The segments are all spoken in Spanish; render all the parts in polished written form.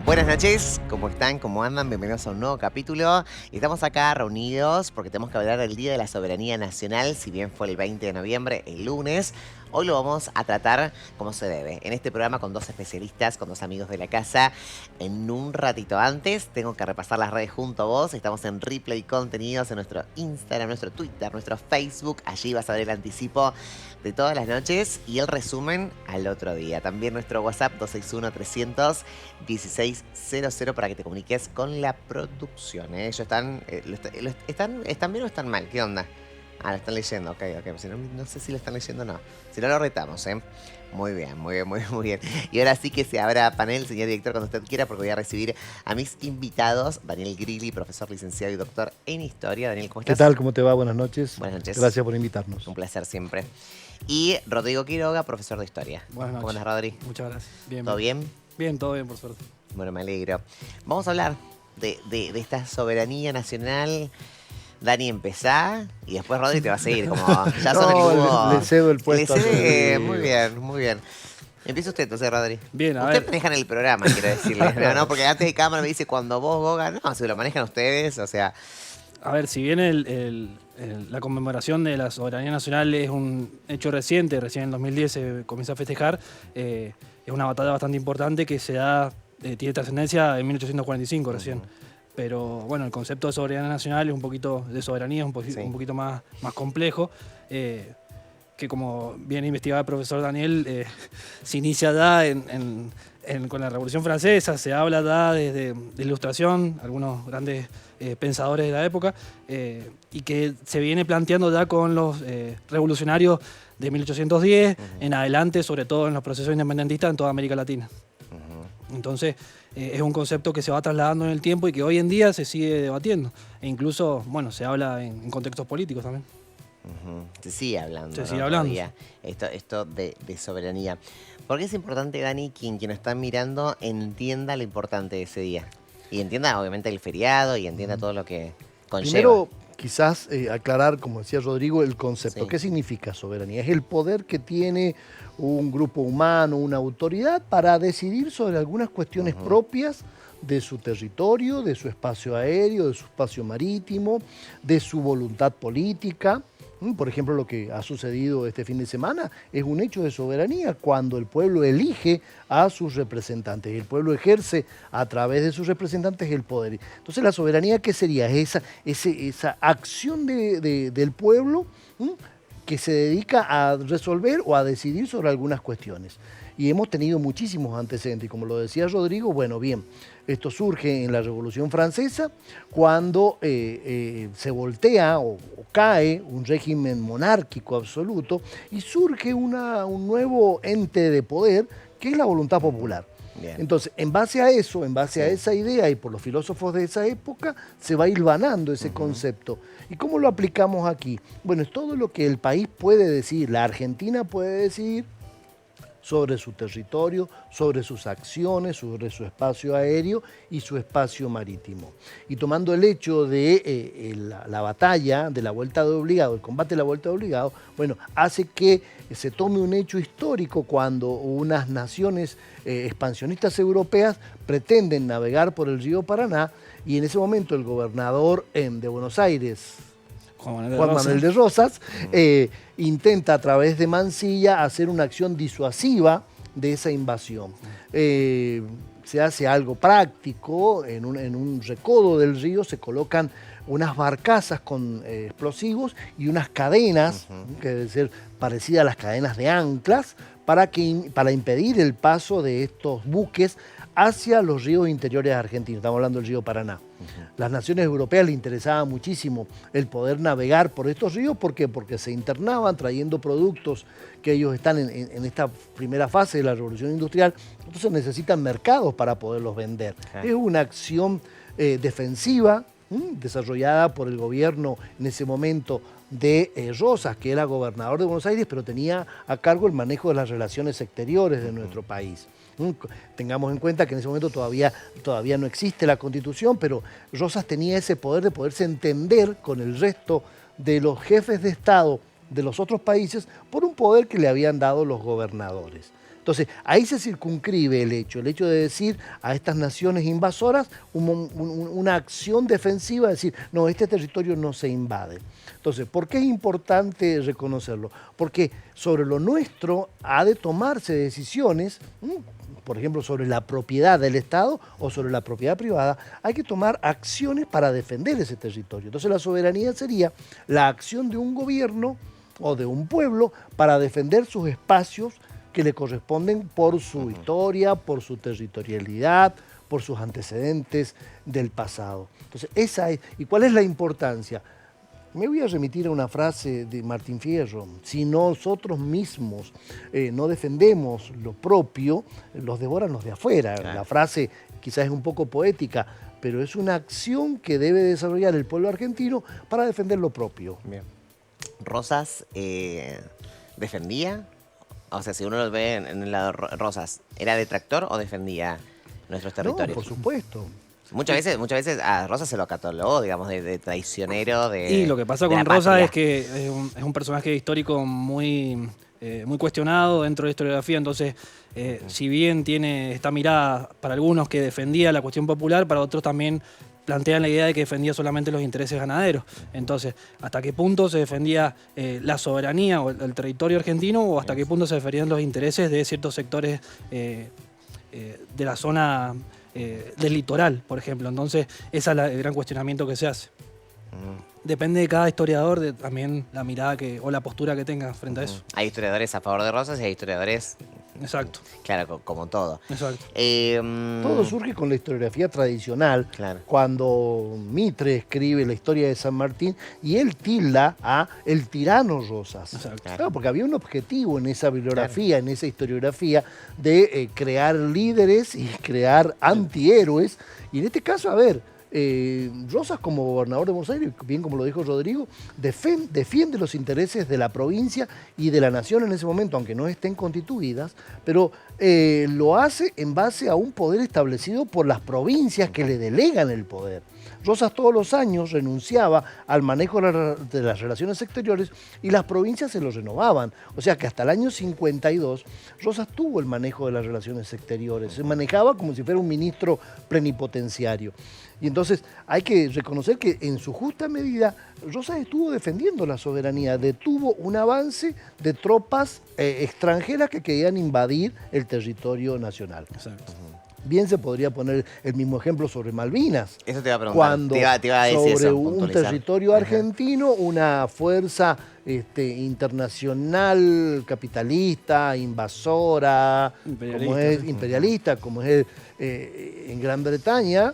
Buenas noches, ¿cómo están? ¿Cómo andan? Bienvenidos a un nuevo capítulo. Estamos acá reunidos porque tenemos que hablar del Día de la Soberanía Nacional, si bien fue el 20 de noviembre, el lunes. Hoy lo vamos a tratar como se debe, en este programa con dos especialistas, con dos amigos de la casa. En un ratito antes tengo que repasar las redes junto a vos. Estamos en Replay Contenidos, en nuestro Instagram, nuestro Twitter, nuestro Facebook. Allí vas a ver el anticipo de todas las noches y el resumen al otro día. También nuestro WhatsApp 261-300-1600 para que te comuniques con la producción. Ellos están bien o están mal. ¿Qué onda? Ah, lo están leyendo, ok. Si no, no sé si lo están leyendo o no. Si no, lo retamos, ¿eh? Muy bien, muy bien. Y ahora sí que se abra panel, señor director, cuando usted quiera, porque voy a recibir a mis invitados. Daniel Grilli, profesor licenciado y doctor en Historia. Daniel, ¿cómo ¿Qué estás? tal? ¿Cómo te va? Buenas noches. Buenas noches. Gracias por invitarnos. Un placer siempre. Y Rodrigo Quiroga, profesor de Historia. Buenas noches. ¿Cómo andas, Rodri? Muchas gracias. Bien. ¿Todo bien? Bien, todo bien, por suerte. Bueno, me alegro. Vamos a hablar de esta soberanía nacional. Dani, empezá y después Rodri te va a seguir. Como ya son el dúo. Le cedo el puesto. Le cede, muy bien. Empieza usted entonces, Rodri. Bien, a Usted ver. manejan el programa, quiero decirle. No, porque antes de cámara me dice cuando vos, Goga. No, si lo manejan ustedes, o sea. A ver, si bien la conmemoración de la soberanía nacional es un hecho reciente, recién en 2010 se comienza a festejar, es una batalla bastante importante que se da, tiene trascendencia en 1845 recién. Pero bueno, el concepto de soberanía nacional es un poquito de soberanía, es un poquito más complejo, que como bien investigaba el profesor Daniel, se inicia ya con la Revolución Francesa, se habla ya de Ilustración, algunos grandes pensadores de la época, y que se viene planteando ya con los revolucionarios de 1810 en adelante, sobre todo en los procesos independentistas en toda América Latina. Entonces, es un concepto que se va trasladando en el tiempo y que hoy en día se sigue debatiendo. E incluso, bueno, se habla en contextos políticos también. Se sigue hablando. Se sigue hablando. Esto de soberanía. ¿Por qué es importante, Dani, quien nos está mirando entienda lo importante de ese día? Y entienda, obviamente, el feriado y entienda todo lo que conlleva. Primero, quizás aclarar, como decía Rodrigo, el concepto. Sí. ¿Qué significa soberanía? Es el poder que tiene un grupo humano, una autoridad, para decidir sobre algunas cuestiones propias de su territorio, de su espacio aéreo, de su espacio marítimo, de su voluntad política. Por ejemplo, lo que ha sucedido este fin de semana es un hecho de soberanía cuando el pueblo elige a sus representantes. El pueblo ejerce a través de sus representantes el poder. Entonces, ¿la soberanía qué sería? Esa acción del pueblo que se dedica a resolver o a decidir sobre algunas cuestiones. Y hemos tenido muchísimos antecedentes. Y como lo decía Rodrigo, bueno, bien, esto surge en la Revolución Francesa cuando se voltea o cae un régimen monárquico absoluto y surge un nuevo ente de poder que es la voluntad popular. Bien. Entonces, en base a eso, en base a esa idea y por los filósofos de esa época, se va hilvanando ese concepto. ¿Y cómo lo aplicamos aquí? Bueno, es todo lo que el país puede decir, la Argentina puede decir sobre su territorio, sobre sus acciones, sobre su espacio aéreo y su espacio marítimo. Y tomando el hecho de la batalla de la vuelta de obligado, el combate de la vuelta de obligado, bueno, hace que se tome un hecho histórico cuando unas naciones expansionistas europeas pretenden navegar por el río Paraná y en ese momento el gobernador de Buenos Aires, Juan Manuel de Rosas, intenta a través de Mansilla hacer una acción disuasiva de esa invasión. Se hace algo práctico, en un recodo del río se colocan unas barcazas con explosivos y unas cadenas, que deben ser parecidas a las cadenas de anclas, para impedir el paso de estos buques hacia los ríos interiores argentinos. Estamos hablando del río Paraná. Las naciones europeas les interesaba muchísimo el poder navegar por estos ríos. ¿Por qué? Porque se internaban trayendo productos que ellos están en esta primera fase de la revolución industrial. Entonces necesitan mercados para poderlos vender. Es una acción defensiva desarrollada por el gobierno en ese momento de Rosas, que era gobernador de Buenos Aires, pero tenía a cargo el manejo de las relaciones exteriores de nuestro país. Tengamos en cuenta que en ese momento todavía no existe la Constitución, pero Rosas tenía ese poder de poderse entender con el resto de los jefes de Estado de los otros países por un poder que le habían dado los gobernadores. Entonces, ahí se circunscribe el hecho de decir a estas naciones invasoras una acción defensiva, decir, no, este territorio no se invade. Entonces, ¿por qué es importante reconocerlo? Porque sobre lo nuestro ha de tomarse decisiones, por ejemplo, sobre la propiedad del Estado o sobre la propiedad privada, hay que tomar acciones para defender ese territorio. Entonces, la soberanía sería la acción de un gobierno o de un pueblo para defender sus espacios que le corresponden por su historia, por su territorialidad, por sus antecedentes del pasado. Entonces, esa es. ¿Y cuál es la importancia? Me voy a remitir a una frase de Martín Fierro. Si nosotros mismos no defendemos lo propio, los devoran los de afuera. Claro. La frase quizás es un poco poética, pero es una acción que debe desarrollar el pueblo argentino para defender lo propio. Bien. Rosas defendía, o sea, si uno lo ve en el lado Rosas, ¿era detractor o defendía nuestros territorios? No, por supuesto. Muchas veces a Rosas se lo catalogó, digamos, de traicionero, Y lo que pasa de con la Rosa patria. es que es un personaje histórico muy cuestionado dentro de la historiografía, entonces, si bien tiene esta mirada para algunos que defendía la cuestión popular, para otros también plantean la idea de que defendía solamente los intereses ganaderos. Entonces, ¿hasta qué punto se defendía la soberanía o el territorio argentino o hasta qué punto se defendían los intereses de ciertos sectores de la zona del litoral, por ejemplo? Entonces, ese es el gran cuestionamiento que se hace. Depende de cada historiador, también la mirada o la postura que tenga frente a eso. Hay historiadores a favor de Rosas y hay historiadores, Exacto, claro, como todo. exacto. Todo surge con la historiografía tradicional, Claro. cuando Mitre escribe la historia de San Martín y él tilda a el tirano Rosas. Exacto. Claro, porque había un objetivo en esa bibliografía, en esa historiografía, de crear líderes y crear antihéroes. Y en este caso, a ver, Rosas como gobernador de Buenos Aires, bien como lo dijo Rodrigo, defiende los intereses de la provincia y de la nación en ese momento, aunque no estén constituidas, pero lo hace en base a un poder establecido por las provincias que le delegan el poder. Rosas todos los años renunciaba al manejo de las relaciones exteriores y las provincias se lo renovaban. O sea que hasta el año 52 Rosas tuvo el manejo de las relaciones exteriores. Se manejaba como si fuera un ministro plenipotenciario. Y entonces hay que reconocer que en su justa medida Rosas estuvo defendiendo la soberanía, detuvo un avance de tropas extranjeras que querían invadir el territorio nacional. Exacto. Bien se podría poner el mismo ejemplo sobre Malvinas. Eso te iba a preguntar. Cuando te iba a decir sobre eso, un puntualizar. territorio argentino, una fuerza internacional, capitalista, invasora, imperialista, como es en Gran Bretaña,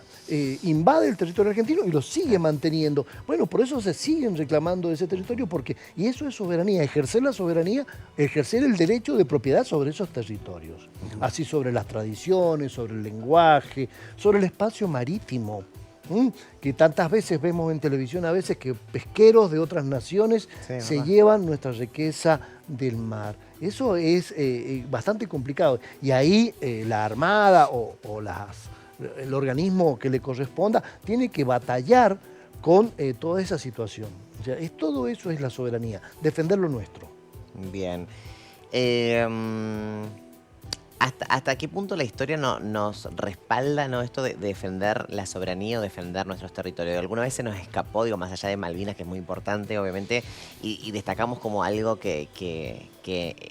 invade el territorio argentino y lo sigue manteniendo. Bueno, por eso se siguen reclamando ese territorio, y eso es soberanía, ejercer la soberanía, ejercer el derecho de propiedad sobre esos territorios. Así sobre las tradiciones, sobre el lenguaje, sobre el espacio marítimo. Que tantas veces vemos en televisión, a veces que pesqueros de otras naciones se llevan nuestra riqueza del mar. Eso es bastante complicado. Y ahí la Armada o el organismo que le corresponda tiene que batallar con toda esa situación. O sea, todo eso es la soberanía, defender lo nuestro. Bien. ¿Hasta qué punto la historia nos respalda, ¿no? Esto de defender la soberanía o defender nuestros territorios? ¿Alguna vez se nos escapó, digo, más allá de Malvinas, que es muy importante, obviamente, y destacamos como algo que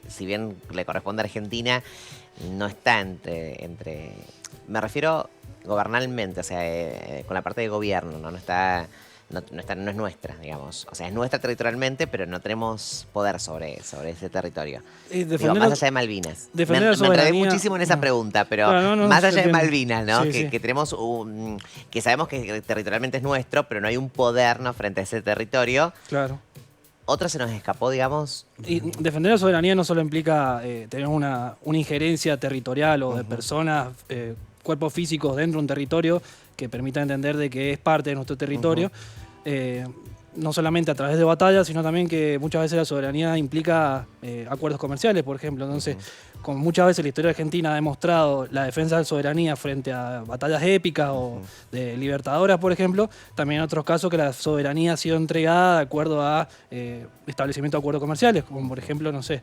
si bien le corresponde a Argentina, no está entre me refiero gobernalmente, o sea, con la parte de gobierno, ¿no? No es nuestra, digamos. O sea, es nuestra territorialmente, pero no tenemos poder sobre ese territorio. Digo, más allá de Malvinas. Me enredé muchísimo en esa pregunta, pero más allá de Malvinas, ¿no? Sí, que tenemos que sabemos que territorialmente es nuestro, pero no hay un poder, ¿no? Frente a ese territorio. Claro. ¿Otro se nos escapó, digamos? Y defender la soberanía no solo implica tener una injerencia territorial o de personas, cuerpos físicos dentro de un territorio que permita entender de que es parte de nuestro territorio, no solamente a través de batallas, sino también que muchas veces la soberanía implica acuerdos comerciales, por ejemplo. Entonces, como muchas veces la historia argentina ha demostrado la defensa de la soberanía frente a batallas épicas o de libertadoras, por ejemplo, también en otros casos que la soberanía ha sido entregada de acuerdo a establecimiento de acuerdos comerciales, como por ejemplo, no sé,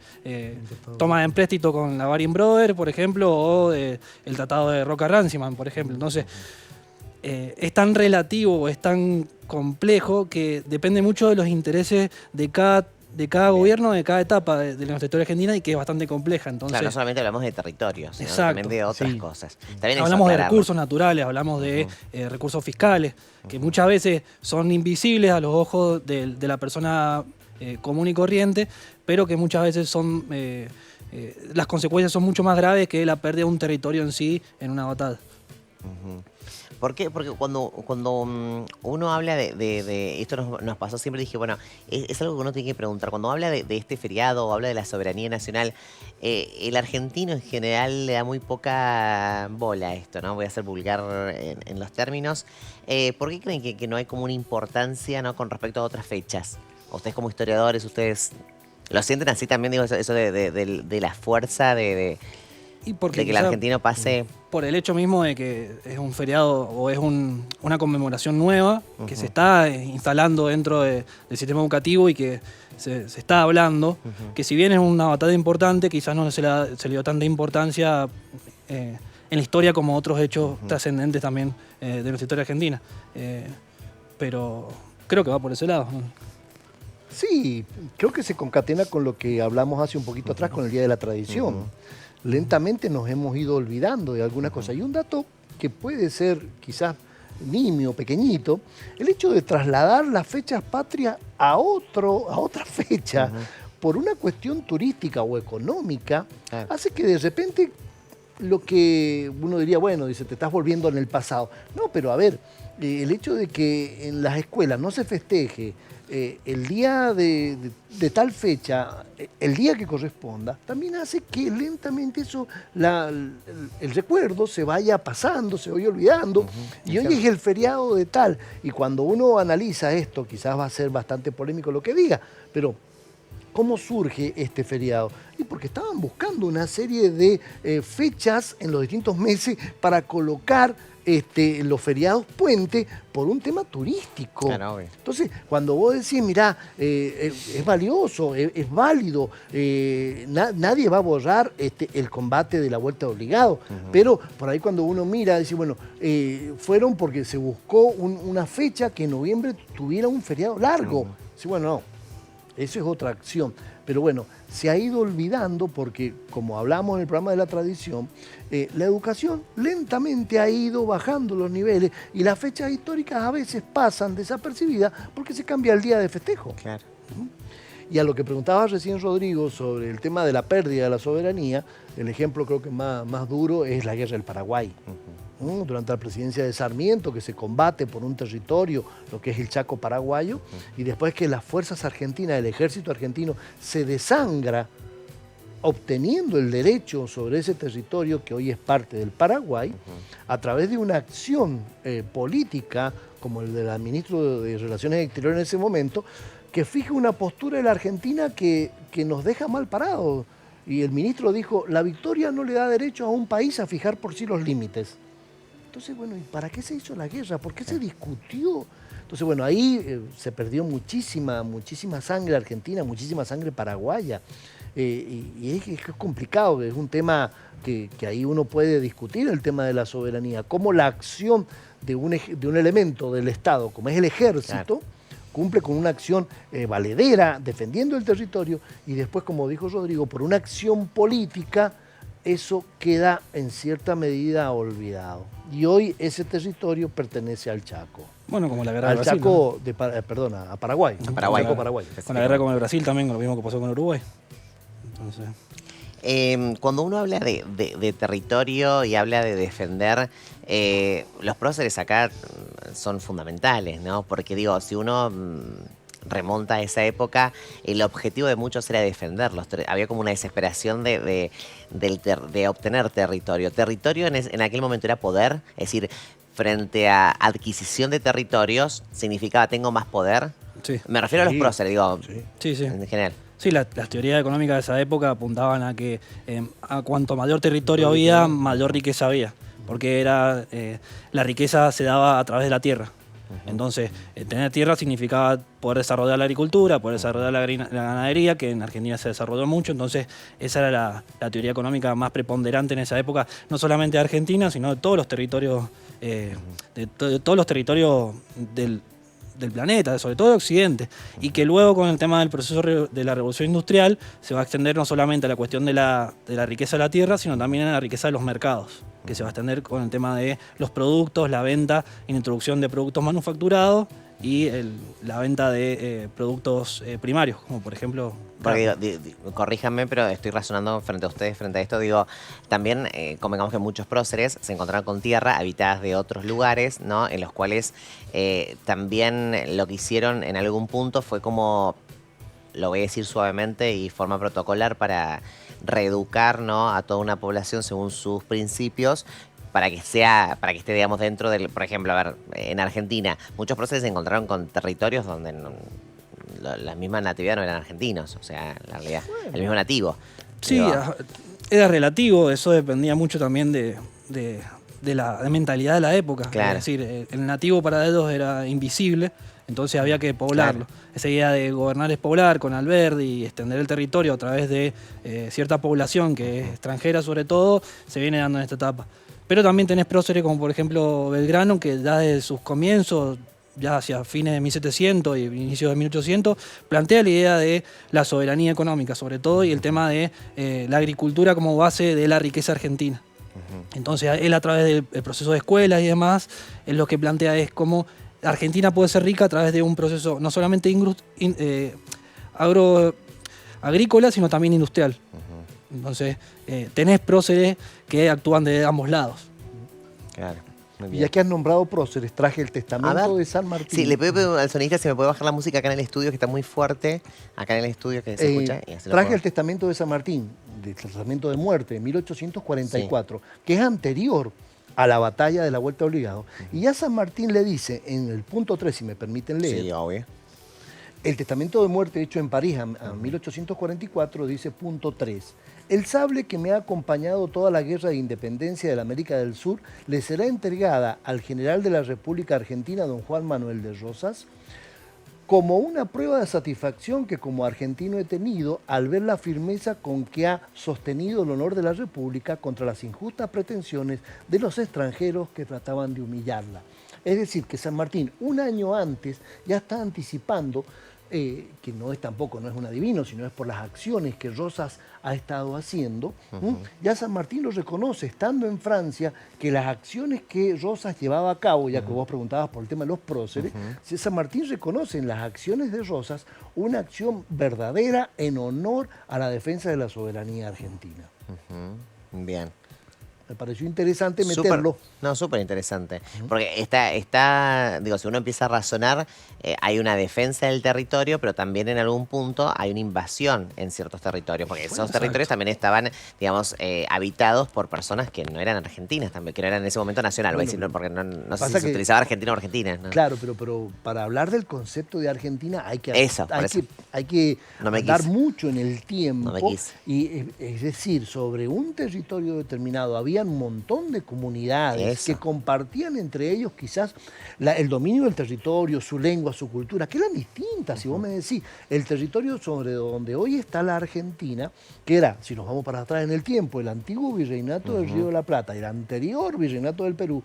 toma de empréstito con la Baring Brothers, por ejemplo, o el Tratado de Roca-Runciman, por ejemplo. Entonces, es tan relativo, es tan complejo que depende mucho de los intereses de cada gobierno, de cada etapa de nuestra historia argentina y que es bastante compleja. Entonces, Claro, no solamente hablamos de territorios, sino exacto, también de otras sí. cosas. También eso hablamos de aclararlo. recursos naturales, hablamos de recursos fiscales, que muchas veces son invisibles a los ojos de la persona común y corriente, pero que muchas veces son las consecuencias son mucho más graves que la pérdida de un territorio en sí en una batalla. Ujú. ¿Por qué? Porque cuando uno habla de esto nos pasó siempre, dije, bueno, es algo que uno tiene que preguntar. Cuando habla de este feriado o habla de la soberanía nacional, el argentino en general le da muy poca bola a esto, ¿no? Voy a ser vulgar en los términos. ¿Por qué creen que no hay como una importancia, ¿no?, con respecto a otras fechas? Ustedes como historiadores, ¿ustedes lo sienten así también? Digo, eso de la fuerza Y porque de que el quizá argentino pase... por el hecho mismo de que es un feriado o es una conmemoración nueva que se está instalando dentro del sistema educativo y que se está hablando, que si bien es una batalla importante, quizás no se le dio tanta importancia en la historia como otros hechos trascendentes también de nuestra historia argentina. Pero creo que va por ese lado. Sí, creo que se concatena con lo que hablamos hace un poquito atrás con el Día de la Tradición. Lentamente nos hemos ido olvidando de algunas cosas. Y un dato que puede ser quizás nimio, pequeñito, el hecho de trasladar las fechas patrias a otra fecha por una cuestión turística o económica, hace que de repente lo que uno diría, bueno, dice, te estás volviendo en el pasado. No, pero a ver, el hecho de que en las escuelas no se festeje el día de tal fecha, el día que corresponda, también hace que lentamente eso, el recuerdo se vaya pasando, se vaya olvidando. Y hoy es el feriado de tal. Y cuando uno analiza esto, quizás va a ser bastante polémico lo que diga, pero ¿cómo surge este feriado? Y porque estaban buscando una serie de fechas en los distintos meses para colocar los feriados puente por un tema turístico. Claro, obvio. Entonces, cuando vos decís, mirá, es valioso, es válido, nadie va a borrar el combate de la vuelta obligado, pero por ahí cuando uno mira, dice, bueno, fueron porque se buscó una fecha que en noviembre tuviera un feriado largo. Sí, bueno, no, eso es otra acción. Pero bueno, se ha ido olvidando porque, como hablamos en el programa de la tradición, la educación lentamente ha ido bajando los niveles y las fechas históricas a veces pasan desapercibidas porque se cambia el día de festejo. Claro. Y a lo que preguntaba recién Rodrigo sobre el tema de la pérdida de la soberanía, el ejemplo creo que más duro es la guerra del Paraguay. Durante la presidencia de Sarmiento, que se combate por un territorio, lo que es el Chaco paraguayo, y después que las fuerzas argentinas, el ejército argentino, se desangra obteniendo el derecho sobre ese territorio que hoy es parte del Paraguay, a través de una acción política, como el de la ministra de Relaciones Exteriores en ese momento, que fija una postura de la Argentina que nos deja mal parados. Y el ministro dijo, la victoria no le da derecho a un país a fijar por sí los límites. Entonces, bueno, ¿y para qué se hizo la guerra? ¿Por qué se discutió? Entonces, bueno, ahí se perdió muchísima sangre argentina, muchísima sangre paraguaya. Y es complicado, es un tema que ahí uno puede discutir, el tema de la soberanía. Cómo la acción de un elemento del Estado, como es el ejército, cumple con una acción valedera, defendiendo el territorio, y después, como dijo Rodrigo, por una acción política, eso queda en cierta medida olvidado. Y hoy ese territorio pertenece al Chaco. Bueno, como la guerra al de Brasil. Chaco, a Paraguay. A Paraguay. Chaco, Paraguay. Con la guerra con el Brasil también, lo mismo que pasó con Uruguay. Entonces, cuando uno habla de territorio y habla de defender, los próceres acá son fundamentales, ¿no? Porque digo, si uno remonta a esa época, el objetivo de muchos era defenderlos. Había como una desesperación de obtener territorio. Territorio en aquel momento era poder, es decir, frente a adquisición de territorios, significaba tengo más poder. Sí, Me refiero a los Sí, próceres, digo, sí. sí, sí. en general. Sí, las teorías económicas de esa época apuntaban a que a cuanto mayor territorio había, mayor riqueza había, porque la riqueza se daba a través de la tierra. Entonces, tener tierra significaba poder desarrollar la agricultura, poder desarrollar la ganadería, que en Argentina se desarrolló mucho. Entonces, esa era la teoría económica más preponderante en esa época, no solamente de Argentina, sino de todos los territorios, de todos los territorios del planeta, sobre todo de Occidente, y que luego con el tema del proceso de la revolución industrial se va a extender no solamente a la cuestión de la riqueza de la tierra, sino también a la riqueza de los mercados, que se va a extender con el tema de los productos, la venta y la introducción de productos manufacturados y la venta de productos primarios, como por ejemplo... Porque digo, corríjanme, pero estoy razonando frente a ustedes, frente a esto. Digo, también convengamos que muchos próceres se encontraron con tierra habitadas de otros lugares, ¿no? En los cuales también lo que hicieron en algún punto fue como, lo voy a decir suavemente y forma protocolar, para reeducar, ¿no?, a toda una población según sus principios, para que esté, digamos, dentro del, por ejemplo, a ver, en Argentina, muchos próceres se encontraron con territorios donde la misma natividad no eran argentinos, o sea, en realidad, el mismo nativo. Sí, Digo, era relativo, eso dependía mucho también de la mentalidad de la época. Claro. Es decir, el nativo para ellos era invisible, entonces había que poblarlo. Claro. Esa idea de gobernar es poblar con Alberdi y extender el territorio a través de cierta población que es extranjera sobre todo, se viene dando en esta etapa. Pero también tenés próceres como por ejemplo Belgrano, que ya desde sus comienzos, ya hacia fines de 1700 y inicios de 1800, plantea la idea de la soberanía económica, sobre todo, y el tema de la agricultura como base de la riqueza argentina. Entonces, él a través del proceso de escuelas y demás, él lo que plantea es cómo Argentina puede ser rica a través de un proceso no solamente agrícola, sino también industrial. Entonces, tenés próceres que actúan de ambos lados. claro. Muy Y bien. ya que has nombrado próceres, traje el A testamento ver. de San Martín. Sí, le pido al sonista si me puede bajar la música acá en el estudio, que está muy fuerte. Acá en el estudio que se escucha. Y así lo Traje puedo- el testamento de San Martín, del testamento de muerte, de 1844, que es anterior a la batalla de la Vuelta Obligado. Y ya San Martín le dice, en el punto 3, si me permiten leer, Sí, obvio. el testamento de muerte hecho en París a 1844 dice punto 3. El sable que me ha acompañado toda la guerra de independencia de la América del Sur le será entregada al general de la República Argentina, don Juan Manuel de Rosas, como una prueba de satisfacción que como argentino he tenido al ver la firmeza con que ha sostenido el honor de la República contra las injustas pretensiones de los extranjeros que trataban de humillarla. Es decir, que San Martín, un año antes, ya está anticipando, que no es tampoco, no es un adivino, sino es por las acciones que Rosas ha estado haciendo. Ya San Martín lo reconoce, estando en Francia, que las acciones que Rosas llevaba a cabo, ya que vos preguntabas por el tema de los próceres, San Martín reconoce en las acciones de Rosas una acción verdadera en honor a la defensa de la soberanía argentina. Bien. Me pareció interesante Súper- meterlo. No, súper interesante. Porque digo, si uno empieza a razonar, hay una defensa del territorio, pero también en algún punto hay una invasión en ciertos territorios. Porque esos territorios también estaban, digamos, habitados por personas que no eran argentinas también, que no eran en ese momento nacional. Voy a Bueno, decirlo porque no sé pasa si se que- utilizaba Argentina o Argentina. ¿no? Claro, pero para hablar del concepto de Argentina hay que, Eso, por eso. hay que No me andar quise. mucho en el tiempo. No me quise. Y es decir, sobre un territorio determinado había un montón de comunidades Eso. que compartían entre ellos quizás el dominio del territorio, su lengua, su cultura, que eran distintas. Si vos me decís, el territorio sobre donde hoy está la Argentina, que era, si nos vamos para atrás en el tiempo, el antiguo virreinato del Río de la Plata, el anterior virreinato del Perú,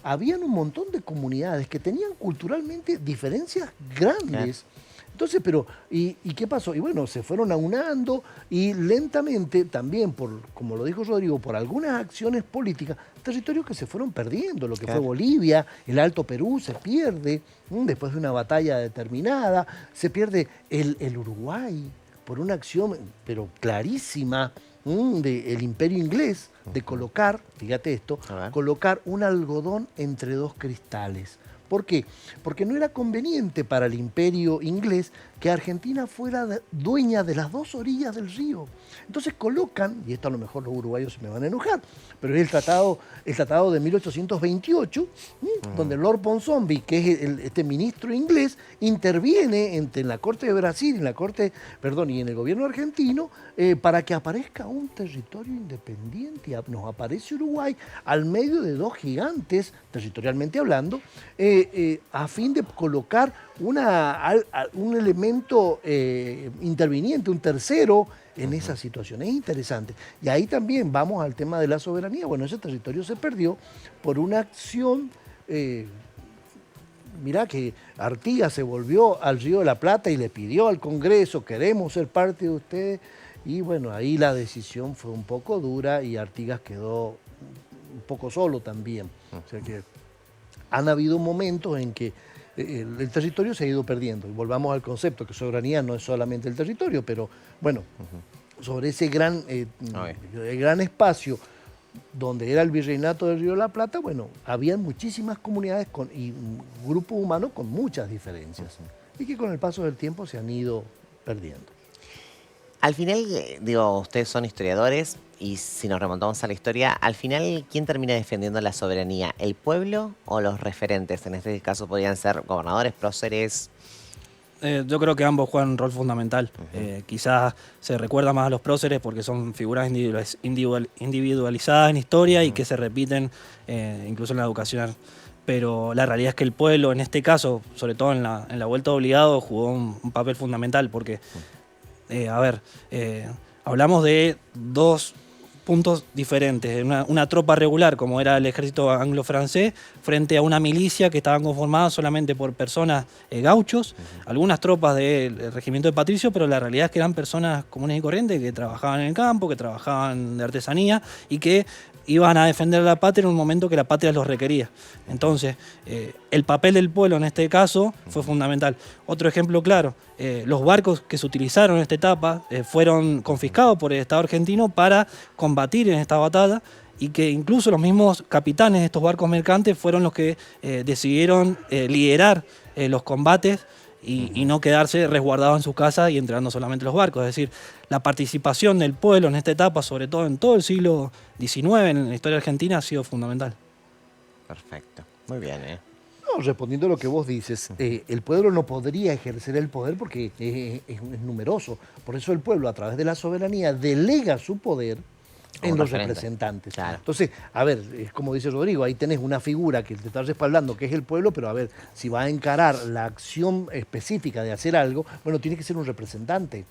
habían un montón de comunidades que tenían culturalmente diferencias grandes. Entonces, ¿y qué pasó? Y bueno, se fueron aunando y lentamente también, como lo dijo Rodrigo, por algunas acciones políticas, territorios que se fueron perdiendo, lo que fue Bolivia, el Alto Perú se pierde, después de una batalla determinada, se pierde el Uruguay por una acción, pero clarísima, del Imperio Inglés, de colocar, fíjate esto, A ver. colocar un algodón entre dos cristales. ¿Por qué? Porque no era conveniente para el imperio inglés que Argentina fuera dueña de las dos orillas del río. Entonces colocan, y esto a lo mejor los uruguayos se me van a enojar, pero es el tratado de 1828, donde Lord Ponsonby, que es este ministro inglés, interviene en la Corte de Brasil, y en el gobierno argentino, para que aparezca un territorio independiente. Nos aparece Uruguay al medio de dos gigantes, territorialmente hablando, a fin de colocar un elemento interviniente, un tercero en esa situación. Es interesante. Y ahí también vamos al tema de la soberanía. Bueno, ese territorio se perdió por una acción. Mirá que Artigas se volvió al Río de la Plata y le pidió al Congreso: queremos ser parte de ustedes. Y bueno, ahí la decisión fue un poco dura y Artigas quedó un poco solo también. O sea que han habido momentos en que el territorio se ha ido perdiendo. Y volvamos al concepto, que soberanía no es solamente el territorio, pero bueno, sobre ese el gran espacio donde era el virreinato del Río de la Plata, bueno, había muchísimas comunidades y grupos humanos con muchas diferencias, y que con el paso del tiempo se han ido perdiendo. Al final, digo, ustedes son historiadores y si nos remontamos a la historia, al final, ¿quién termina defendiendo la soberanía? ¿El pueblo o los referentes? En este caso podrían ser gobernadores, próceres. Yo creo que ambos juegan un rol fundamental. Quizás se recuerda más a los próceres porque son figuras individualizadas en historia y que se repiten incluso en la educación. Pero la realidad es que el pueblo, en este caso, sobre todo en la vuelta obligado, jugó un papel fundamental porque, hablamos de dos puntos diferentes. Una tropa regular, como era el ejército anglo-francés, frente a una milicia que estaba conformada solamente por personas gauchos, algunas tropas del regimiento de Patricio, pero la realidad es que eran personas comunes y corrientes que trabajaban en el campo, que trabajaban de artesanía y que iban a defender a la patria en un momento que la patria los requería. Entonces, el papel del pueblo en este caso fue fundamental. Otro ejemplo claro, los barcos que se utilizaron en esta etapa fueron confiscados por el Estado argentino para combatir en esta batalla y que incluso los mismos capitanes de estos barcos mercantes fueron los que decidieron liderar los combates y no quedarse resguardados en su casa y entregando solamente los barcos. Es decir, la participación del pueblo en esta etapa, sobre todo en todo el siglo XIX, en la historia argentina, ha sido fundamental. Perfecto. Muy bien, No, respondiendo a lo que vos dices, el pueblo no podría ejercer el poder porque es numeroso. Por eso el pueblo, a través de la soberanía, delega su poder en los representantes. Claro. Entonces, a ver, es como dice Rodrigo, ahí tenés una figura que te está respaldando, que es el pueblo, pero a ver, si va a encarar la acción específica de hacer algo, bueno, tiene que ser un representante.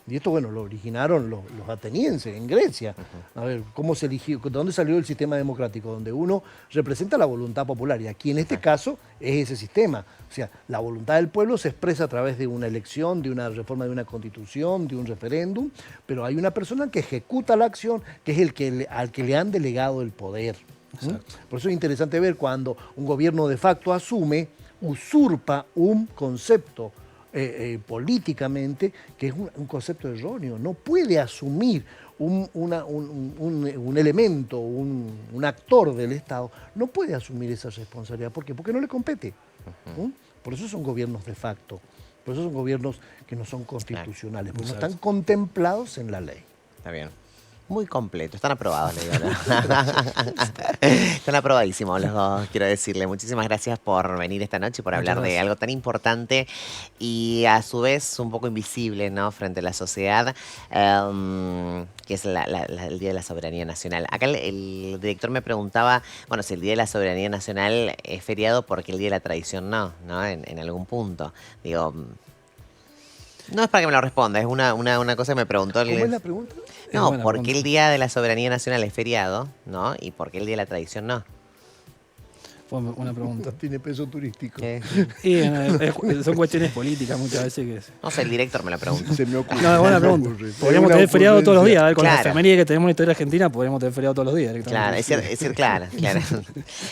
Y esto, bueno, lo originaron los atenienses en Grecia. A ver, ¿cómo se eligió? ¿De dónde salió el sistema democrático? Donde uno representa la voluntad popular. Y aquí, en este caso, es ese sistema. O sea, la voluntad del pueblo se expresa a través de una elección, de una reforma de una constitución, de un referéndum, pero hay una persona que ejecuta la acción, que es al que le han delegado el poder. Por eso es interesante ver cuando un gobierno de facto asume, usurpa un concepto políticamente, que es un concepto erróneo. No puede asumir un elemento, un actor del Estado, no puede asumir esa responsabilidad. ¿Por qué? Porque no le compete. Por eso son gobiernos de facto, por eso son gobiernos que no son constitucionales, porque no están contemplados en la ley. Está bien. Muy completo, están aprobados, le digo, ¿no? Están aprobadísimos los dos, quiero decirle. Muchísimas gracias por venir esta noche, por hablar de algo tan importante y a su vez un poco invisible, ¿no? Frente a la sociedad, que es el Día de la Soberanía Nacional. Acá el director me preguntaba, bueno, si el Día de la Soberanía Nacional es feriado porque el Día de la Tradición no, ¿no? En algún punto. Digo, no es para que me lo responda, es una cosa que me preguntó. ¿Cómo es la pregunta? No, ¿por qué el Día de la Soberanía Nacional es feriado, ¿no? ¿Y por qué el Día de la Tradición no? Fue una pregunta. Tiene peso turístico. Y son cuestiones políticas muchas veces que... No sé, el director me lo pregunta. Se me ocurre. No, es buena pregunta. Podríamos tener feriado todos los días. A ver, con Claro. la efeméride que tenemos en la historia argentina, podríamos tener feriado todos los días. Claro, claro.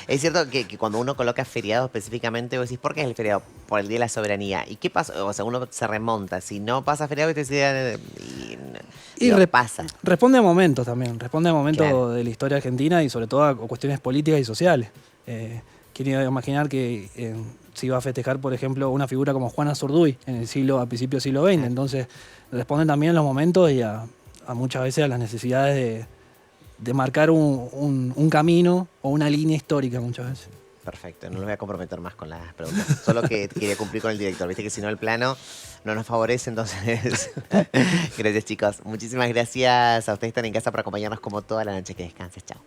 Es cierto que cuando uno coloca feriado específicamente, vos decís, ¿por qué es el feriado? Por el Día de la Soberanía. ¿Y qué pasa? O sea, uno se remonta. Si no pasa feriado, y te decía... pasa. Responde a momentos también. Responde a momentos Claro. de la historia argentina y sobre todo a cuestiones políticas y sociales. quién iba a imaginar que se iba a festejar, por ejemplo, una figura como Juana Zurduy a principios del siglo XX. Entonces, responden también a los momentos y a muchas veces a las necesidades de marcar un camino o una línea histórica muchas veces. Perfecto, no los voy a comprometer más con las preguntas. Solo que quería cumplir con el director. Viste que si no el plano no nos favorece, entonces... Gracias, chicos. Muchísimas gracias a ustedes que están en casa por acompañarnos como toda la noche. Que descanses. Chao.